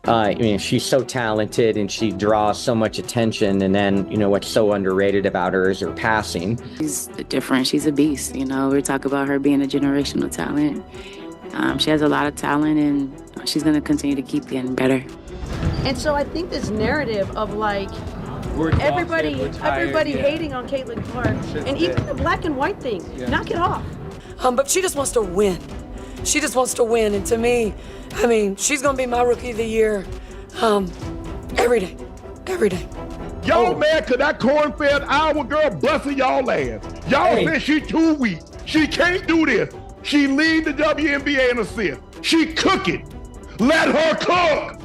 I mean, she's so talented and she draws so much attention. And then, what's so underrated about her is her passing. She's different. She's a beast. We talk about her being a generational talent. She has a lot of talent, and she's going to continue to keep getting better. And so I think this narrative of everybody hating on Caitlin Clark, and even the black and white thing, knock it off. But she just wants to win. She just wants to win, and to me, she's gonna be my rookie of the year, every day. Y'all mad cause that corn-fed Iowa girl busting y'all ass. Y'all think she too weak. She can't do this. She lead the WNBA in assists. She cooking. Let her cook.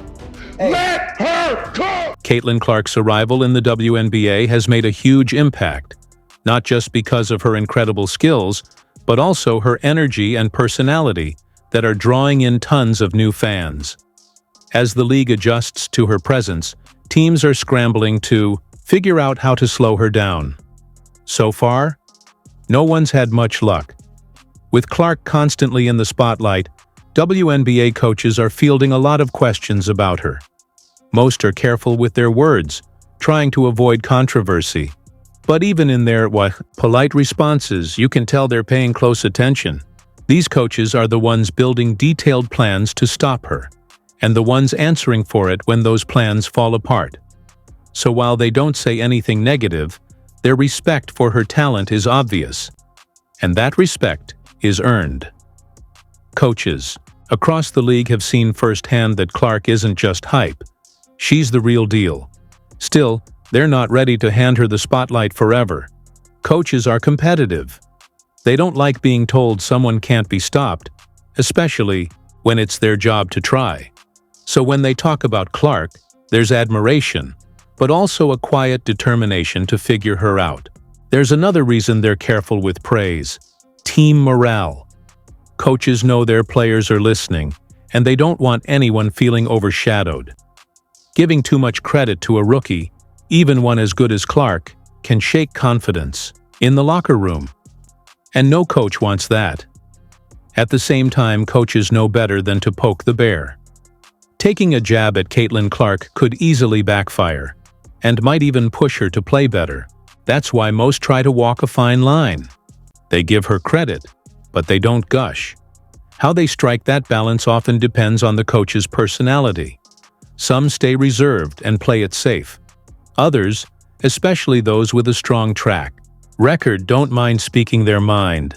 Let her cook. Caitlin Clark's arrival in the WNBA has made a huge impact, not just because of her incredible skills, but also her energy and personality that are drawing in tons of new fans. As the league adjusts to her presence, teams are scrambling to figure out how to slow her down. So far, no one's had much luck. With Clark constantly in the spotlight, WNBA coaches are fielding a lot of questions about her. Most are careful with their words, trying to avoid controversy. But even in their polite responses, you can tell they're paying close attention. These coaches are the ones building detailed plans to stop her, and the ones answering for it when those plans fall apart. So while they don't say anything negative, their respect for her talent is obvious, and that respect is earned. Coaches across the league have seen firsthand that Clark isn't just hype. She's the real deal. Still, they're not ready to hand her the spotlight forever. Coaches are competitive. They don't like being told someone can't be stopped, especially when it's their job to try. So when they talk about Clark, there's admiration, but also a quiet determination to figure her out. There's another reason they're careful with praise: team morale. Coaches know their players are listening, and they don't want anyone feeling overshadowed. Giving too much credit to a rookie, even one as good as Clark, can shake confidence in the locker room. And no coach wants that. At the same time, coaches know better than to poke the bear. Taking a jab at Caitlin Clark could easily backfire, and might even push her to play better. That's why most try to walk a fine line. They give her credit, but they don't gush. How they strike that balance often depends on the coach's personality. Some stay reserved and play it safe. Others, especially those with a strong track record, don't mind speaking their mind.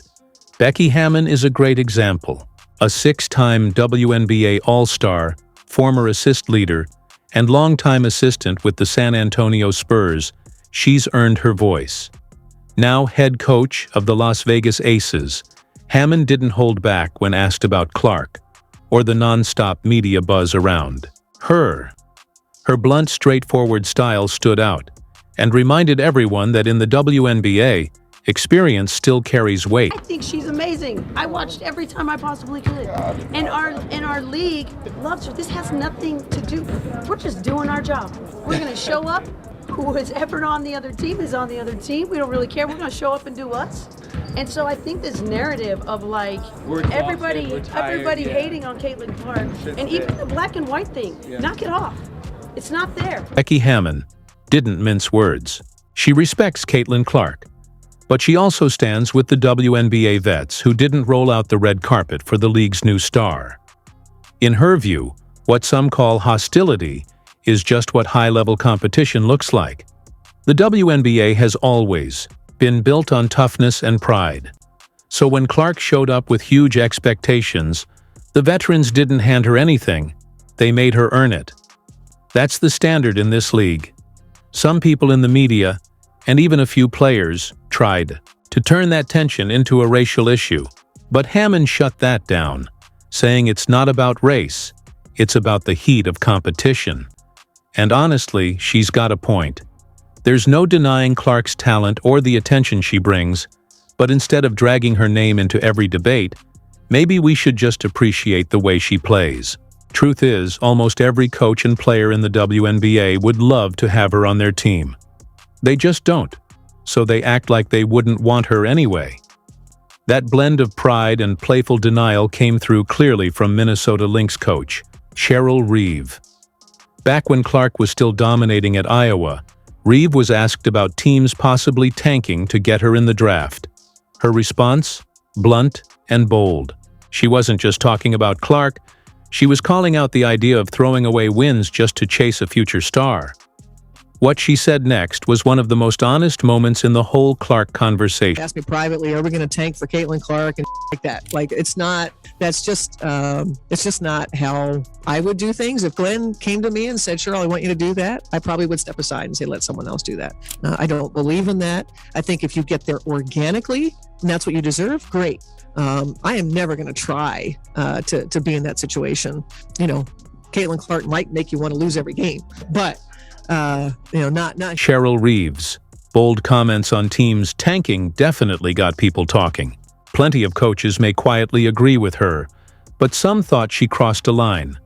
Becky Hammon is a great example. A 6-time WNBA All-Star, former assist leader, and longtime assistant with the San Antonio Spurs, she's earned her voice. Now head coach of the Las Vegas Aces, Hammon didn't hold back when asked about Clark, or the non-stop media buzz around her. Her blunt, straightforward style stood out, and reminded everyone that in the WNBA, experience still carries weight. I think she's amazing. I watched every time I possibly could. And our league loves her. This has nothing to do. We're just doing our job. We're gonna show up. Who is ever on the other team is on the other team. We don't really care. We're gonna show up and do us. And so I think this narrative of everybody hating on Caitlin Clark, and even the black and white thing, knock it off. It's not there. Becky Hammon didn't mince words. She respects Caitlin Clark, but she also stands with the WNBA vets who didn't roll out the red carpet for the league's new star. In her view, what some call hostility is just what high-level competition looks like. The WNBA has always been built on toughness and pride. So when Clark showed up with huge expectations, the veterans didn't hand her anything, they made her earn it. That's the standard in this league. Some people in the media, and even a few players, tried to turn that tension into a racial issue. But Hammon shut that down, saying it's not about race, it's about the heat of competition. And honestly, she's got a point. There's no denying Clark's talent or the attention she brings, but instead of dragging her name into every debate, maybe we should just appreciate the way she plays. Truth is, almost every coach and player in the WNBA would love to have her on their team. They just don't, so they act like they wouldn't want her anyway. That blend of pride and playful denial came through clearly from Minnesota Lynx coach Cheryl Reeve. Back when Clark was still dominating at Iowa, Reeve was asked about teams possibly tanking to get her in the draft. Her response? Blunt and bold. She wasn't just talking about Clark, she was calling out the idea of throwing away wins just to chase a future star. What she said next was one of the most honest moments in the whole Clark conversation. Asked me privately, are we going to tank for Caitlin Clark and like that? Like, it's just not how I would do things. If Glenn came to me and said, Cheryl, I want you to do that, I probably would step aside and say, let someone else do that. I don't believe in that. I think if you get there organically and that's what you deserve, great. I am never going to try to be in that situation. You know, Caitlin Clark might make you want to lose every game, but not. Cheryl Reeves' bold comments on teams tanking definitely got people talking. Plenty of coaches may quietly agree with her, but some thought she crossed a line,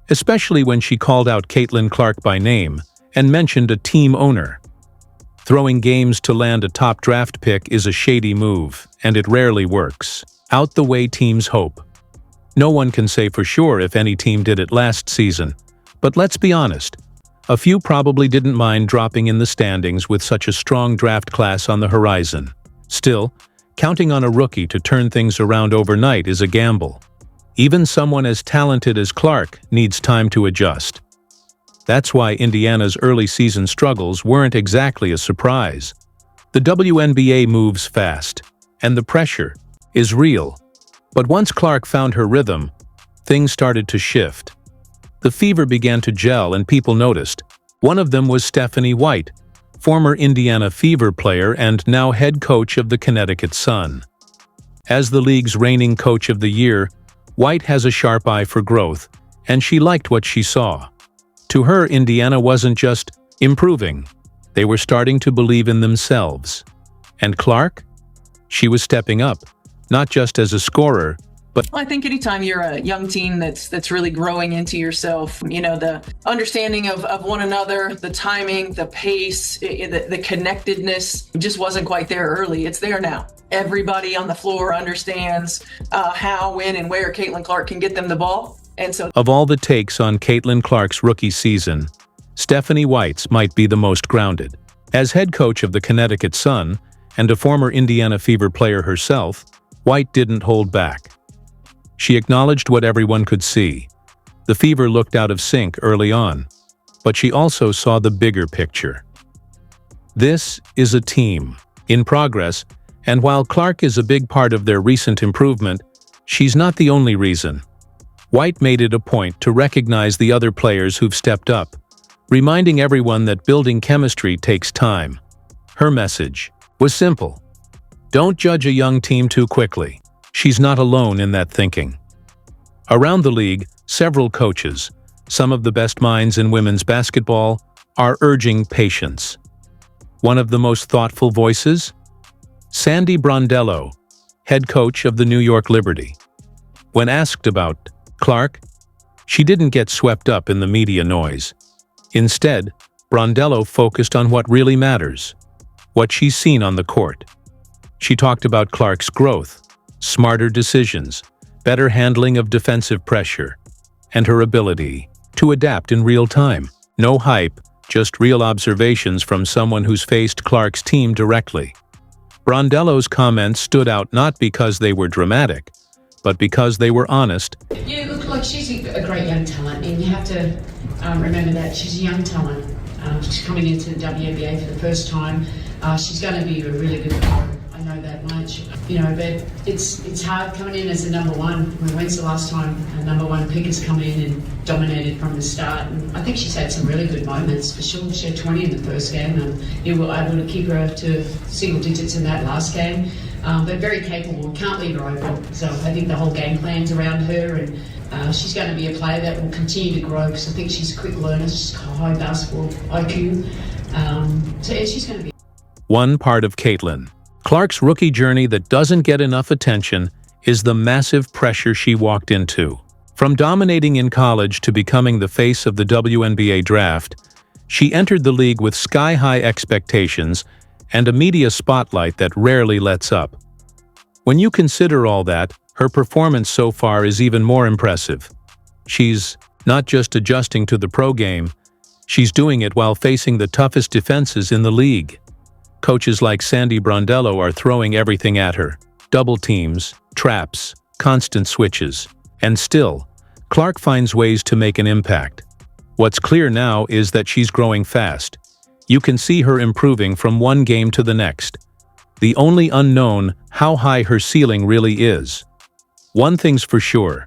especially when she called out Caitlin Clark by name and mentioned a team owner. Throwing games to land a top draft pick is a shady move, and it rarely works out the way teams hope. No one can say for sure if any team did it last season, but let's be honest, a few probably didn't mind dropping in the standings with such a strong draft class on the horizon. Still, counting on a rookie to turn things around overnight is a gamble. Even someone as talented as Clark needs time to adjust. That's why Indiana's early season struggles weren't exactly a surprise. The WNBA moves fast, and the pressure is real. But once Clark found her rhythm, things started to shift. The Fever began to gel and people noticed. One of them was Stephanie White, former Indiana Fever player and now head coach of the Connecticut Sun. As the league's reigning coach of the year, White has a sharp eye for growth, and she liked what she saw. To her, Indiana wasn't just improving. They were starting to believe in themselves. And Clark? She was stepping up, not just as a scorer, but I think anytime you're a young team that's really growing into yourself, you know, the understanding of one another, the timing, the pace, the connectedness just wasn't quite there early. It's there now. Everybody on the floor understands how, when, and where Caitlin Clark can get them the ball. And so, of all the takes on Caitlin Clark's rookie season, Stephanie White's might be the most grounded. As head coach of the Connecticut Sun and a former Indiana Fever player herself, White didn't hold back. She acknowledged what everyone could see. The Fever looked out of sync early on, but she also saw the bigger picture. This is a team in progress, and while Clark is a big part of their recent improvement, she's not the only reason. White made it a point to recognize the other players who've stepped up, reminding everyone that building chemistry takes time. Her message was simple. Don't judge a young team too quickly. She's not alone in that thinking. Around the league, several coaches, some of the best minds in women's basketball, are urging patience. One of the most thoughtful voices? Sandy Brondello, head coach of the New York Liberty. When asked about Clark, she didn't get swept up in the media noise. Instead, Brondello focused on what really matters, what she's seen on the court. She talked about Clark's growth, smarter decisions, better handling of defensive pressure, and her ability to adapt in real time. No hype, just real observations from someone who's faced Clark's team directly. Brondello's comments stood out not because they were dramatic, but because they were honest. Yeah, look, like she's a great young talent, and you have to remember that she's a young talent. She's coming into the WNBA for the first time. She's going to be a really good player. I know that much. You know, but it's hard coming in as a number one. When's the last time a number one pick has come in and dominated from the start? And I think she's had some really good moments for sure. She had 20 in the first game, and you were able to keep her to single digits in that last game. But very capable. Can't leave her open. So I think the whole game plan's around her, and she's going to be a player that will continue to grow because I think she's a quick learner. She's got high basketball IQ. So yeah, she's going to be. One part of Caitlin Clark's rookie journey that doesn't get enough attention is the massive pressure she walked into. From dominating in college to becoming the face of the WNBA draft, she entered the league with sky-high expectations and a media spotlight that rarely lets up. When you consider all that, her performance so far is even more impressive. She's not just adjusting to the pro game, She's doing it while facing the toughest defenses in the league. Coaches like Sandy Brondello are throwing everything at her. Double teams, traps, constant switches. And still, Clark finds ways to make an impact. What's clear now is that she's growing fast. You can see her improving from one game to the next. The only unknown, how high her ceiling really is. One thing's for sure,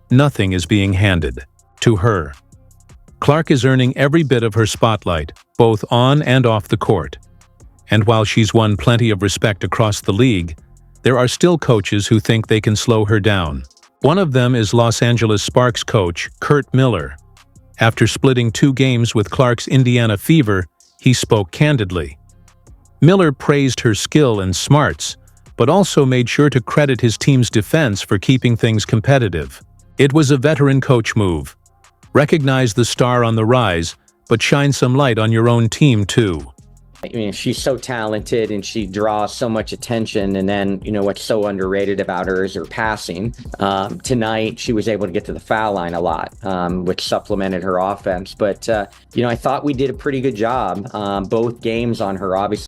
nothing is being handed to her. Clark is earning every bit of her spotlight, both on and off the court. And while she's won plenty of respect across the league, there are still coaches who think they can slow her down. One of them is Los Angeles Sparks coach Curt Miller. After splitting 2 games with Clark's Indiana Fever, he spoke candidly. Miller praised her skill and smarts, but also made sure to credit his team's defense for keeping things competitive. It was a veteran coach move. Recognize the star on the rise, but shine some light on your own team too. I mean, she's so talented and she draws so much attention. And then, what's so underrated about her is her passing. Tonight, she was able to get to the foul line a lot, which supplemented her offense. But, I thought we did a pretty good job both games on her, obviously.